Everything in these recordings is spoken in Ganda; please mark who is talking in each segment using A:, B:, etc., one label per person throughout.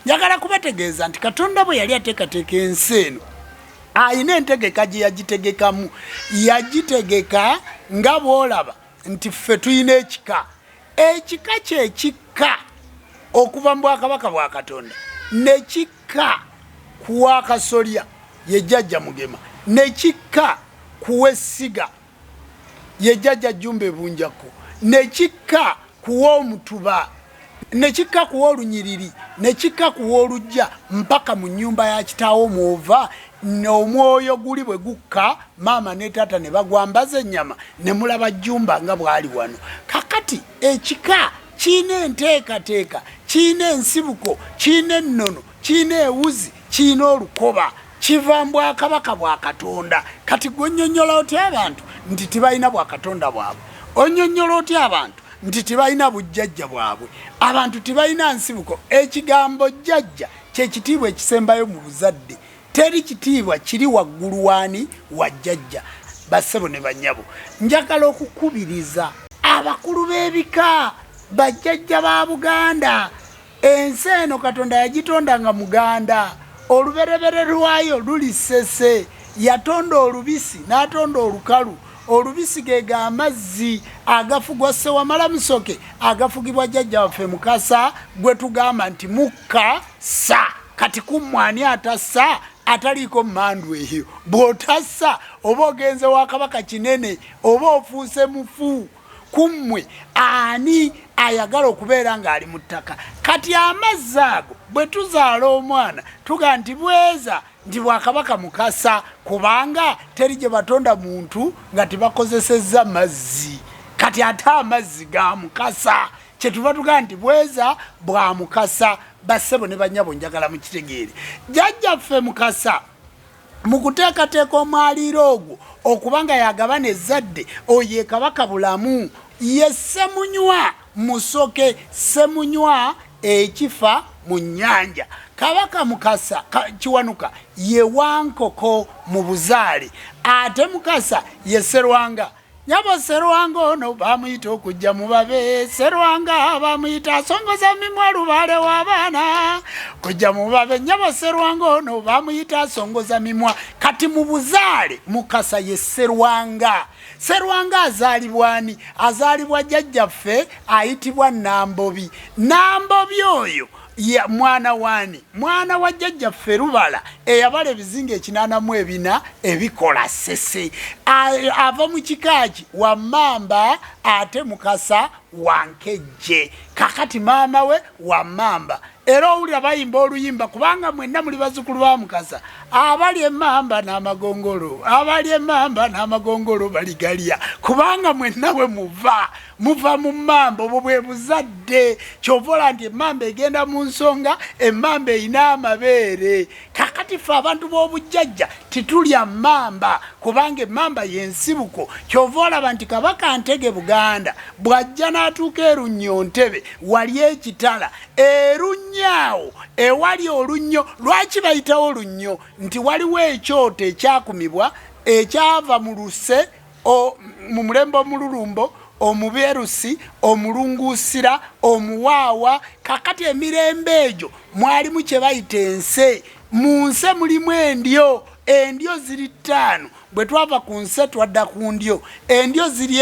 A: njagala kubategeeza nti Katonda bwe yali ateekateeka ensi eno ayina entegeka gye yagitegekamu yagitegeka nga bw'olaba nti ffe tuyina ekika kyekikka okuva mu bwakabaka bwa Katonda ne kikka kuwa Kasolya ye jjajja Mugema ne kikka kuwa Essiga ye jjajja Jumba Bunjako ne kikka kuwa Omutuba ne kikka kuwa Olunyiriri ne kikka kuwa Olujja mpaka mu nnyumba ya kitaawo mwova n'omwoyo guli bwe gukka maama ne taata ne bagwambaza ennyama ne mulaba Jumba nga bwali wano. Kakati ekika kiina enteekateeka kiina ensibuko kiina ennono kiina ewuzi kiina olukoba kiva mu bwakabaka bwa Katonda. Kati gonnyonnyola otya abantu nti tibalina bwakatonda bwabwe? Onnyonnyola otya abantu nti tibalina bujjajja bwabwe? Abantu tibalina nsibuko. Ekigambo jjajja kye kitiibwa ekisembayo mu buzadde. Teri kitiibwa kiri waggulu waani wa jjajja. Bassebo ne bannyabo, njagala okukubiriza abakulu b'ebika bajjajja ba Buganda. Ensi eno Katonda yagitonda nga muganda. Oluberebere lwayo luli ssese. Yatonda olubisi n'atonda olukalu. Olubisi gega amazzi agafugwa Ssewamala Musoke agafugibwa jjajja waffe Mukasa gwe tugamba nti mukka sa. Kati kummwani atassa ataliko mmandu eyo. Bw'otassa oba ogenze wa Kabaka kinene oba ofuuse mufu kummwe ani ayagala okubeera ng'ali mu ttaka. Kati amazzi ago bwe tuzaala omwana tuga nti bweza nti Bwakabaka Mukasa kubanga teri gye batonda muntu nga tebakozesezza mazzi. Kati ate amazzi ga Mukasa kyetuva tuga nti bweza bwa Mukasa. Bassebo ne bannyabo njagala mukitegeere jjajjaffe Mukasa mu kuteekateeka omwaliiro ogwo okubanga yagabana ezzadde oyo Kabaka bulamu ye Ssemunywa Musoke Ssemunywa ekifa mu nnyanja. Kabaka Mukasa Kiwanuka ye Wankoko mu buzaale ate Mukasa ye Sserwanga. Nyabo Sserwanga ono bamuyita okujja mu babe. Sserwanga bamuyita asongoza mimwa lubaale w'abaana kujja mu babe. Nyabo Sserwanga ono bamuyita asongoza mimwa. Kati mu buzaale Mukasa ye Sserwanga. Sserwanga azaalibwa ani? Azaalibwa jjajjaffe ayitibwa Nambobi. Nambobi oyo ya mwana wani? Mwana wa jjajjaffe Lubala eyabala ebizinga 84 ebikola ssese. Ava mu kikaaki wa Mamba ate Mukasa wa Nkejje. Kakati maama we wa Mamba. Era owulira bayimba oluyimba kubanga mwenna muli bazzukulu ba Mukasa. Abali Emamba n'amagongolo, abali Emamba n'amagongolo baligalya kubanga mwenna we muva mu Mamba. Obwo bwe buzadde kyovola nti Emamba egenda mu nsonga, Emamba erina amabeere. Kakati ffe abantu b'obujjajja titulya Mamba kubanga Emamba yensibuko. Kyovola nti Kabaka Ntege Buganda bw'ajja n'atuuka Erunnyo Ntebe wali ekitala Erunnyawo ewali olunnyo. Lwaki bayitawo olunnyo? Nti waliwo ekyoto ekyakumibwa ekyava mu Luse mu mulembe omululumbo Omuberusi Omulunguusira Omuwaawa. Kakati emirembe egyo mwalimu kye bayita ense. Mu nse mulimu endyo. Endyo ziri 5. Bwe twava ku nse twadda ku ndyo. Endyo ziri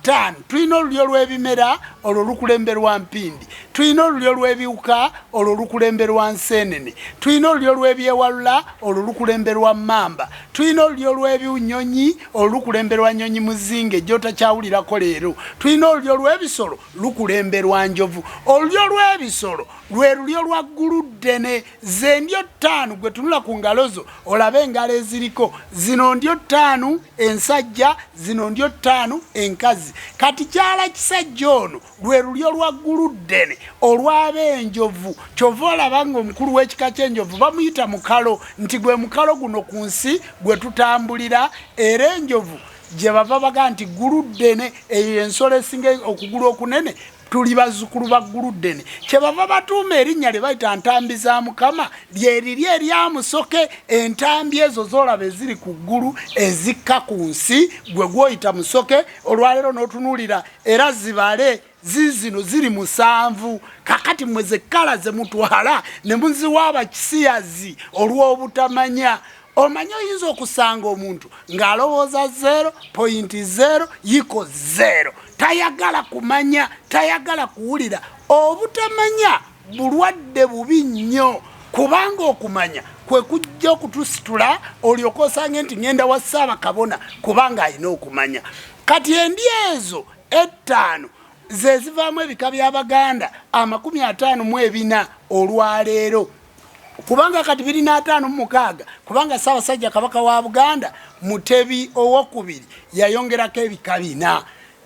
A: 5. Tulina olulyo lw'ebimera olwo lukulemberwa Mpindi. Tulina olulyo lw'ebiwuka olwo lukulemberwa Nseenene. Tulina olulyo lw'ebyewalula olwo lukulemberwa Mamba. Tulina olulyo lw'ebinyonyi olwo lukulemberwa Nnyonyi Muzinge gy'otakyawulirako leero. Tulina olulyo lw'ebisolo lukulemberwa Njovu. Olulyo lw'ebisolo lwe lulyo lwa Guluddene. Ze ndyo 5 gwe tunula ku ngalo zo olabe engalo eziriko. Zino ndyo 5 ensajja, zino ndyo 5 enkazi. Kati kyala kisajja ono lwe lulyo lwa Guluddene olw'ab'enjovu. Kyova olaba ng'omukulu w'ekika ky'enjovu bamuyita Mukalo nti gwe Mukalo guno ku nsi gwe tutambulira. Era enjovu gye bava baga nti Guluddene eyo ensolo esinga okugulu okunene tuli bazzukulu ba Guluddene. Kyebava batuuma erinnya lye bayita ntambi za Mukama lyeriri erya Musoke. Entambi ezo zolaba eziri ku ggulu ezikka ku nsi gwe gwoyita Musoke. Olwaleero n'otunuulira era zibale zizino ziri 7 kakati mweze kala ze mutwala ne munziwa abakisiyazi olw'obutamanya omanyo oyinza okusanga omuntu ng'alowooza 0.0 yiko 0 tayagala kumanya tayagala kuwulira obutamanya bulwadde bubi nnyo kubanga okumanya kwe kujja okutusitula olyoka osange nti ngenda wa Ssaabakabona kubanga alina okumanya kati endi ezo 5 ze zivaamu ebika by'Abaganda 54 olwaleero kubanga kati 256 kubanga Ssaabasajja Kabaka wa Buganda Mutebi owokubiri yayongerako ebika 4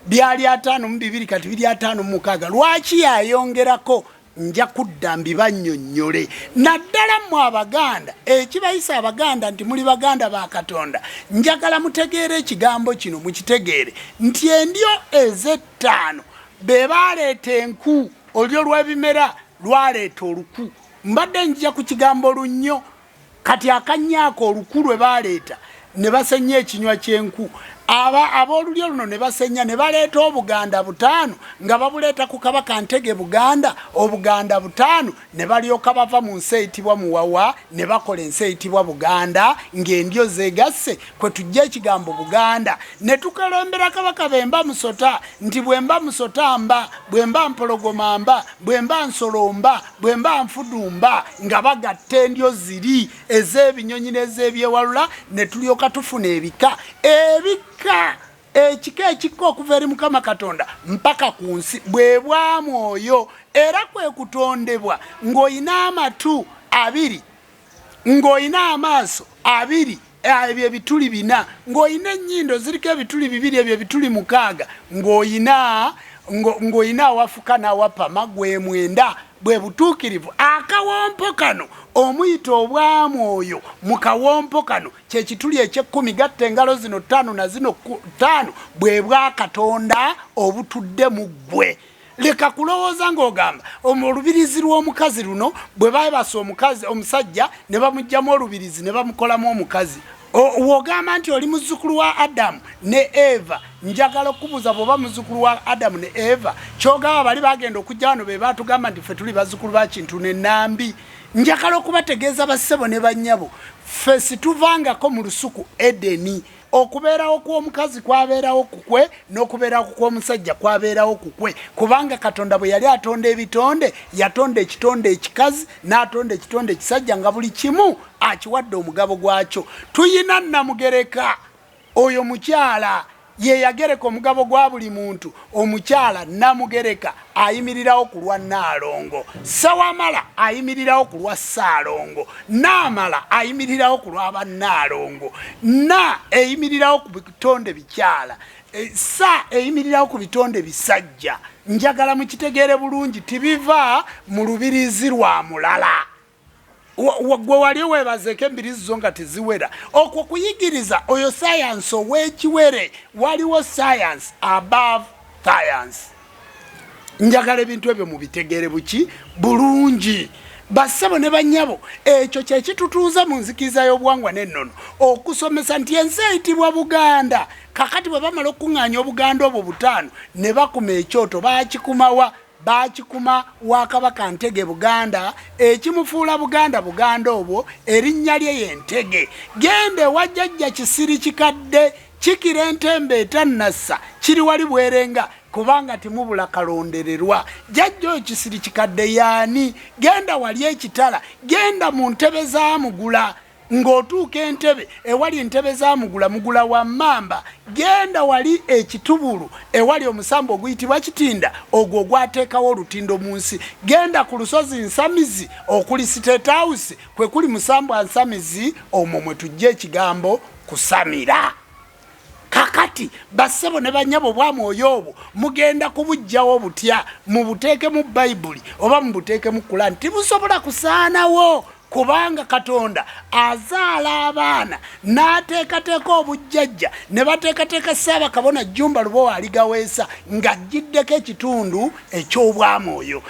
A: byali 52 kati biri 56 lwaki yayongerako nja kudda mbibannyonnyole naddala mu Abaganda ekibayisa Abaganda nti muli Baganda ba Katonda njagala mutegeere ekigambo kino mukitegeere nti endyo eze5 be baleeta enku olyo lw'ebimera lwaleeta oluku mbadde njja ku kigambo lunnyo kati akanyaako oluku lwe baleeta ne basenya ekinywa ky'enku ab'olulyo luno ne basenya ne baleeta Obuganda 5 nga babuleeta ku Kabaka Ntege Buganda Obuganda 5 ne balyoka bava mu nsi eyitibwa Muwawa ne bakola ensi eyitibwa Buganda ng'endyo zeegasse kwe tujja ekigambo Buganda ne tukalembera Kabaka Bemba Musota nti bwemba Musota mba bwemba Mpologoma mba bwemba Nsolomba bwemba Nfudumba nga bagatta endyo ziri ez'ebinyonyi n'ez'ebyewalula ne tulyoka tufuna ebika ekika ekikka okuva eri Mukama Katonda mpaka ku nsi bwe bwamwoyo era kwe kutondebwa ng'olina amatu 2 ng'olina amaaso 2 ebyo ebituli 4 ng'olina ennyindo ziriko ebituli 2 ebyo ebituli 6 ng'olina awafuka n'awapama gwe 9 bwe butuukirivu akawompo kano omuyita obwamwoyo mu kawompo kano kye kituli eky'ekkumi gatta engalo zino 5 na zino 5 bwe bwa Katonda obutudde mu ggwe leka kulowooza ng'ogamba olubirizi lw'omukazi luno bwe baabasa omusajja ne bamugyamu olubirizi ne bamukolamu omukazi wogamba nti oli muzzukulu wa Adamu ne Eva njagala okubuuza bw'oba muzzukulu wa Adamu ne Eva kyogamba bali bagenda okujja wano be batugamba nti ffe tuli bazzukulu ba Kintu ne Nambi njagala okubategeeza bassebo ne bannyabo ffe situvangako mu lusuku Edeni okubeerawo kw'omukazi kwabeerawo kukwe n'okubeerawo kw'omusajja kwabeerawo kukwe kubanga Katonda bwe yali atonda ebitonde yatonda ekitonde ekikazi n'atonda ekitonde ekisajja nga buli kimu akiwadde omugabo gwakyo tuyina Namugereka oyo mukyala ye yagereka omugabo gwa buli muntu omukyala Namugereka ayimirirawo ku lwa Nnaalongo Sawamala ayimirirawo ku lwa Ssaalongo Naamala ayimirirawo ku lwa Bannaalongo na eyimirirawo ku bitonde bikyala sa eyimirirawo ku bitonde bisajja njagala mukitegeere bulungi tibiva mu lubirizi lwa mulala gwe wali weebazeeko embirizi zo nga teziwera okwo kuyigiriza oyo science ow'ekiwere waliwo science above science njagala ebintu ebyo mubitegeere buki bulungi bassebo ne bannyabo ekyo kye kitutuuza mu nzikiriza y'obuwangwa n'ennono okusomesa nti ensi eyitibwa Buganda kakati bwe bamala okuŋŋaanya Obuganda obwo 5 ne bakuma ekyoto bakikumawa bakikuma wa Kabaka Ntege Buganda ekimufuula Buganda obwo erinnya lye ye Ntege gende wajjajja kisiri kikadde kikira entembe etannassa kiri wali bwerenga kubanga timubula kalondererwa jajjo kisiri kikadde yaani genda wali ekitala genda mu ntebe za mugula ng'otuuka entebe ewali entebe za mugula wa Mamba genda wali ekitubulu ewali omusambo oguyitibwa Kitinda ogwo gwateekawo olutindo mu nsi genda ku lusozi Nsamizi okuli State House kwe kuli musambo Nsamizi omwo mwe tujja ekigambo kusamira kakati bassebo ne bannyabo bwamwoyo obwo mugenda kubujjawo butya mubuteeke mu Bayibuli oba mubuteeke mu Kurani tibusobola kusaanawo kubanga Katonda azaala abaana n'ateekateeka obujjajja ne bateekateeka Ssaabakabona JUMBA LUBOWA ALIGAWEESA ng'ajjiddeko ekitundu eky'obwamwoyo